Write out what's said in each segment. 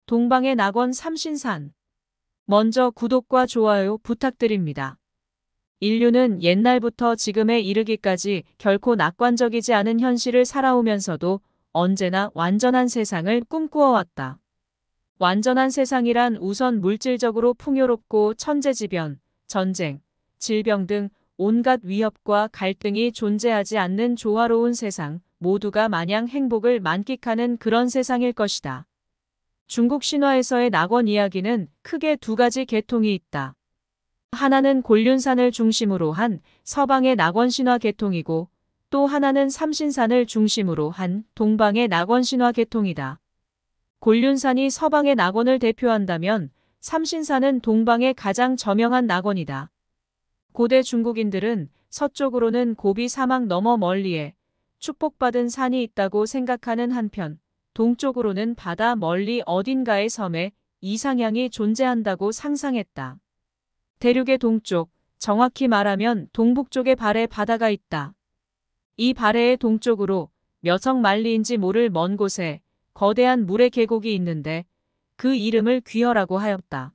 동방의 낙원 삼신산. 먼저 구독과 좋아요 부탁드립니다. 인류는 옛날부터 지금에 이르기까지 결코 낙관적이지 않은 현실을 살아오면서도 언제나 완전한 세상을 꿈꾸어왔다. 완전한 세상이란 우선 물질적으로 풍요롭고 천재지변, 전쟁, 질병 등 온갖 위협과 갈등이 존재하지 않는 조화로운 세상, 모두가 마냥 행복을 만끽하는 그런 세상일 것이다. 중국 신화에서의 낙원 이야기는 크게 두 가지 계통이 있다. 하나는 곤륜산을 중심으로 한 서방의 낙원 신화 계통이고 또 하나는 삼신산을 중심으로 한 동방의 낙원 신화 계통이다. 곤륜산이 서방의 낙원을 대표한다면 삼신산은 동방의 가장 저명한 낙원이다. 고대 중국인들은 서쪽으로는 고비 사막 너머 멀리에 축복받은 산이 있다고 생각하는 한편 동쪽으로는 바다 멀리 어딘가의 섬에 이상향이 존재한다고 상상했다. 대륙의 동쪽, 정확히 말하면 동북쪽의 발에 바다가 있다. 이 발해의 동쪽으로 몇억 마리인지 모를 먼 곳에 거대한 물의 계곡이 있는데 그 이름을 귀허라고 하였다.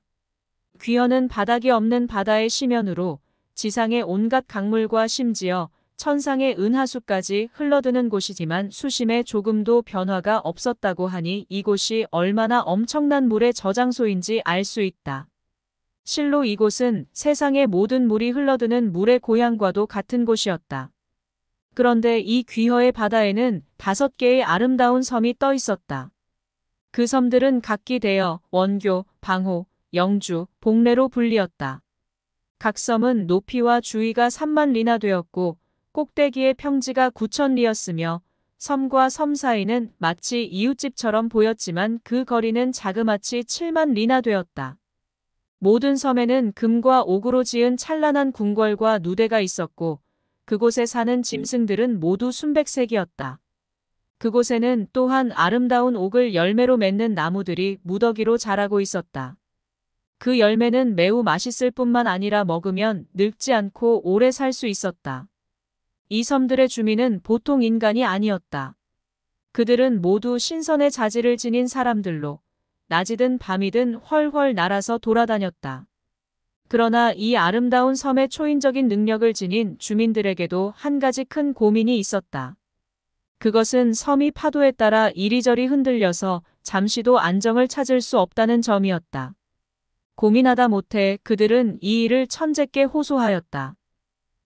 귀허는 바닥이 없는 바다의 시면으로 지상의 온갖 강물과 심지어 천상의 은하수까지 흘러드는 곳이지만 수심에 조금도 변화가 없었다고 하니 이곳이 얼마나 엄청난 물의 저장소인지 알 수 있다. 실로 이곳은 세상의 모든 물이 흘러드는 물의 고향과도 같은 곳이었다. 그런데 이 귀허의 바다에는 5개의 아름다운 섬이 떠 있었다. 그 섬들은 각기 대여, 원교, 방호, 영주, 복례로 불리었다. 각 섬은 높이와 주위가 3만 리나 되었고 꼭대기의 평지가 9천 리였으며 섬과 섬 사이는 마치 이웃집처럼 보였지만 그 거리는 자그마치 7만 리나 되었다. 모든 섬에는 금과 옥으로 지은 찬란한 궁궐과 누대가 있었고 그곳에 사는 짐승들은 모두 순백색이었다. 그곳에는 또한 아름다운 옥을 열매로 맺는 나무들이 무더기로 자라고 있었다. 그 열매는 매우 맛있을 뿐만 아니라 먹으면 늙지 않고 오래 살 수 있었다. 이 섬들의 주민은 보통 인간이 아니었다. 그들은 모두 신선의 자질을 지닌 사람들로 낮이든 밤이든 훨훨 날아서 돌아다녔다. 그러나 이 아름다운 섬의 초인적인 능력을 지닌 주민들에게도 한 가지 큰 고민이 있었다. 그것은 섬이 파도에 따라 이리저리 흔들려서 잠시도 안정을 찾을 수 없다는 점이었다. 고민하다 못해 그들은 이 일을 천재께 호소하였다.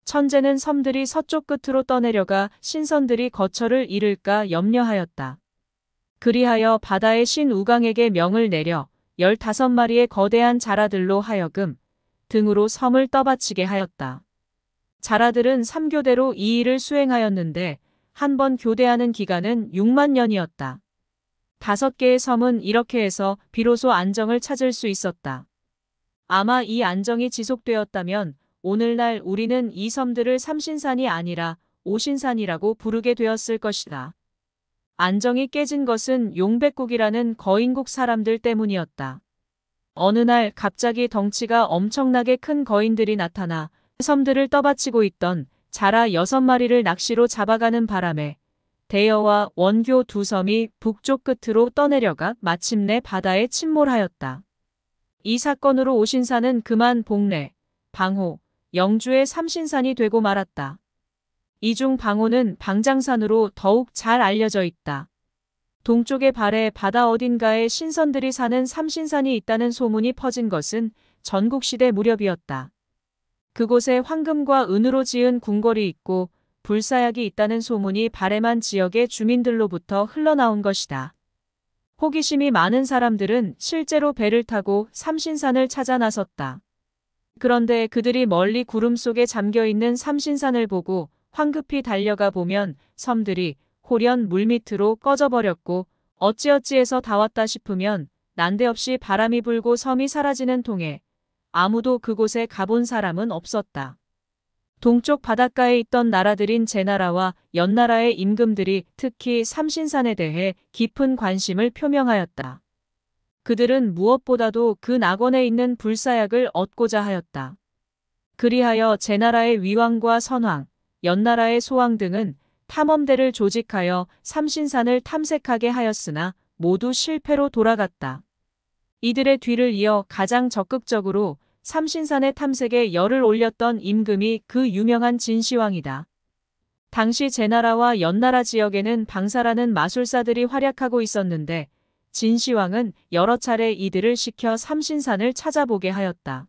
천재는 섬들이 서쪽 끝으로 떠내려가 신선들이 거처를 잃을까 염려하였다. 그리하여 바다의 신 우강에게 명을 내려 15마리의 거대한 자라들로 하여금 등으로 섬을 떠받치게 하였다. 자라들은 3교대로 이 일을 수행하였는데 한 번 교대하는 기간은 6만 년이었다. 5개의 섬은 이렇게 해서 비로소 안정을 찾을 수 있었다. 아마 이 안정이 지속되었다면 오늘날 우리는 이 섬들을 삼신산이 아니라 오신산이라고 부르게 되었을 것이다. 안정이 깨진 것은 용백국이라는 거인국 사람들 때문이었다. 어느 날 갑자기 덩치가 엄청나게 큰 거인들이 나타나 섬들을 떠받치고 있던 자라 6마리를 낚시로 잡아가는 바람에 대여와 원교 2섬이 북쪽 끝으로 떠내려가 마침내 바다에 침몰하였다. 이 사건으로 오신산은 그만 복례, 방호, 영주의 삼신산이 되고 말았다. 이 중 방호는 방장산으로 더욱 잘 알려져 있다. 동쪽의 발에 바다 어딘가에 신선들이 사는 삼신산이 있다는 소문이 퍼진 것은 전국시대 무렵이었다. 그곳에 황금과 은으로 지은 궁궐이 있고 불사약이 있다는 소문이 발해만 지역의 주민들로부터 흘러나온 것이다. 호기심이 많은 사람들은 실제로 배를 타고 삼신산을 찾아 나섰다. 그런데 그들이 멀리 구름 속에 잠겨있는 삼신산을 보고 황급히 달려가 보면 섬들이 홀연 물밑으로 꺼져버렸고 어찌어찌해서 다 왔다 싶으면 난데없이 바람이 불고 섬이 사라지는 통에 아무도 그곳에 가본 사람은 없었다. 동쪽 바닷가에 있던 나라들인 제나라와 연나라의 임금들이 특히 삼신산에 대해 깊은 관심을 표명하였다. 그들은 무엇보다도 그 낙원에 있는 불사약을 얻고자 하였다. 그리하여 제나라의 위왕과 선왕, 연나라의 소왕 등은 탐험대를 조직하여 삼신산을 탐색하게 하였으나 모두 실패로 돌아갔다. 이들의 뒤를 이어 가장 적극적으로 삼신산의 탐색에 열을 올렸던 임금이 그 유명한 진시황이다. 당시 제나라와 연나라 지역에는 방사라는 마술사들이 활약하고 있었는데 진시황은 여러 차례 이들을 시켜 삼신산을 찾아보게 하였다.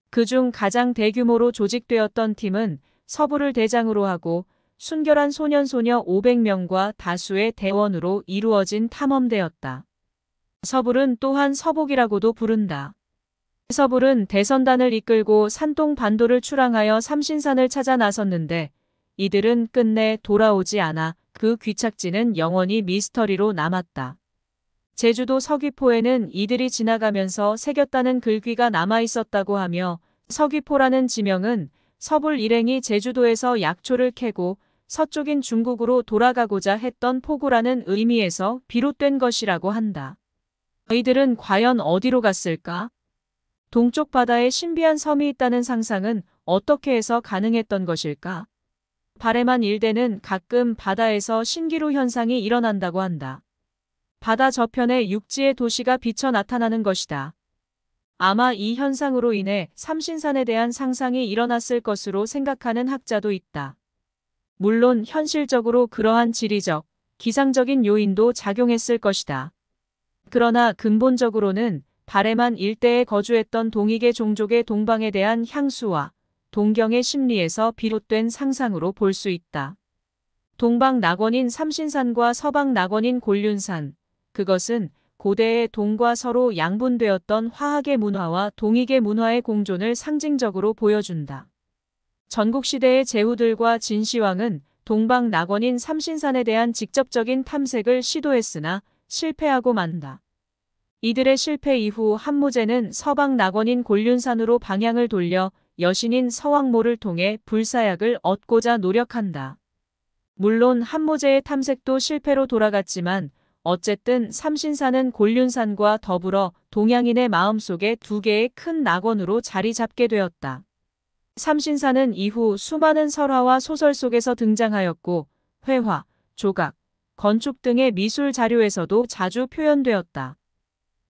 그중 가장 대규모로 조직되었던 팀은 서부를 대장으로 하고 순결한 소년소녀 500명과 다수의 대원으로 이루어진 탐험대였다. 서불은 또한 서복이라고도 부른다. 서불은 대선단을 이끌고 산동 반도를 출항하여 삼신산을 찾아 나섰는데 이들은 끝내 돌아오지 않아 그 귀착지는 영원히 미스터리로 남았다. 제주도 서귀포에는 이들이 지나가면서 새겼다는 글귀가 남아있었다고 하며 서귀포라는 지명은 서불 일행이 제주도에서 약초를 캐고 서쪽인 중국으로 돌아가고자 했던 포구라는 의미에서 비롯된 것이라고 한다. 이들은 과연 어디로 갔을까? 동쪽 바다에 신비한 섬이 있다는 상상은 어떻게 해서 가능했던 것일까? 바레만 일대는 가끔 바다에서 신기루 현상이 일어난다고 한다. 바다 저편에 육지의 도시가 비쳐 나타나는 것이다. 아마 이 현상으로 인해 삼신산에 대한 상상이 일어났을 것으로 생각하는 학자도 있다. 물론 현실적으로 그러한 지리적, 기상적인 요인도 작용했을 것이다. 그러나 근본적으로는 바레만 일대에 거주했던 동이계 종족의 동방에 대한 향수와 동경의 심리에서 비롯된 상상으로 볼 수 있다. 동방 낙원인 삼신산과 서방 낙원인 곤륜산, 그것은 고대의 동과 서로 양분되었던 화학의 문화와 동이계 문화의 공존을 상징적으로 보여준다. 전국시대의 제후들과 진시황은 동방 낙원인 삼신산에 대한 직접적인 탐색을 시도했으나 실패하고 만다. 이들의 실패 이후 한무제는 서방 낙원인 곤륜산으로 방향을 돌려 여신인 서왕모를 통해 불사약을 얻고자 노력한다. 물론 한무제의 탐색도 실패로 돌아갔지만 어쨌든 삼신산은 곤륜산과 더불어 동양인의 마음속에 두 개의 큰 낙원으로 자리 잡게 되었다. 삼신산은 이후 수많은 설화와 소설 속에서 등장하였고 회화, 조각, 건축 등의 미술 자료에서도 자주 표현되었다.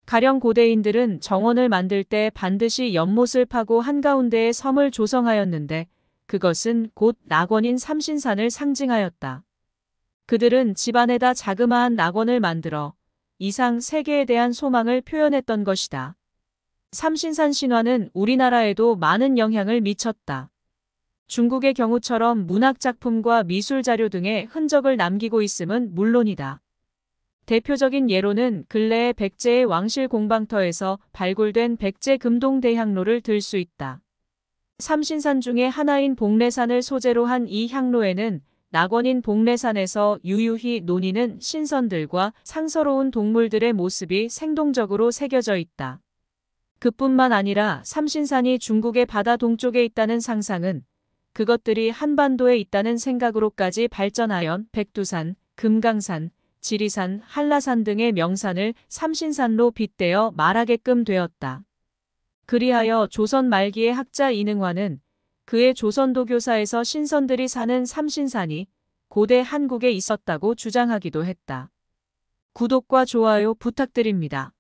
가령 고대인들은 정원을 만들 때 반드시 연못을 파고 한가운데에 섬을 조성하였는데 그것은 곧 낙원인 삼신산을 상징하였다. 그들은 집안에다 자그마한 낙원을 만들어 이상 세계에 대한 소망을 표현했던 것이다. 삼신산 신화는 우리나라에도 많은 영향을 미쳤다. 중국의 경우처럼 문학작품과 미술자료 등의 흔적을 남기고 있음은 물론이다. 대표적인 예로는 근래의 백제의 왕실 공방터에서 발굴된 백제 금동대향로를 들 수 있다. 삼신산 중의 하나인 복례산을 소재로 한 이 향로에는 낙원인 복례산에서 유유히 논이는 신선들과 상서로운 동물들의 모습이 생동적으로 새겨져 있다. 그뿐만 아니라 삼신산이 중국의 바다 동쪽에 있다는 상상은 그것들이 한반도에 있다는 생각으로까지 발전하여 백두산, 금강산, 지리산, 한라산 등의 명산을 삼신산로 빗대어 말하게끔 되었다. 그리하여 조선 말기의 학자 이능화는 그의 조선도교사에서 신선들이 사는 삼신산이 고대 한국에 있었다고 주장하기도 했다. 구독과 좋아요 부탁드립니다.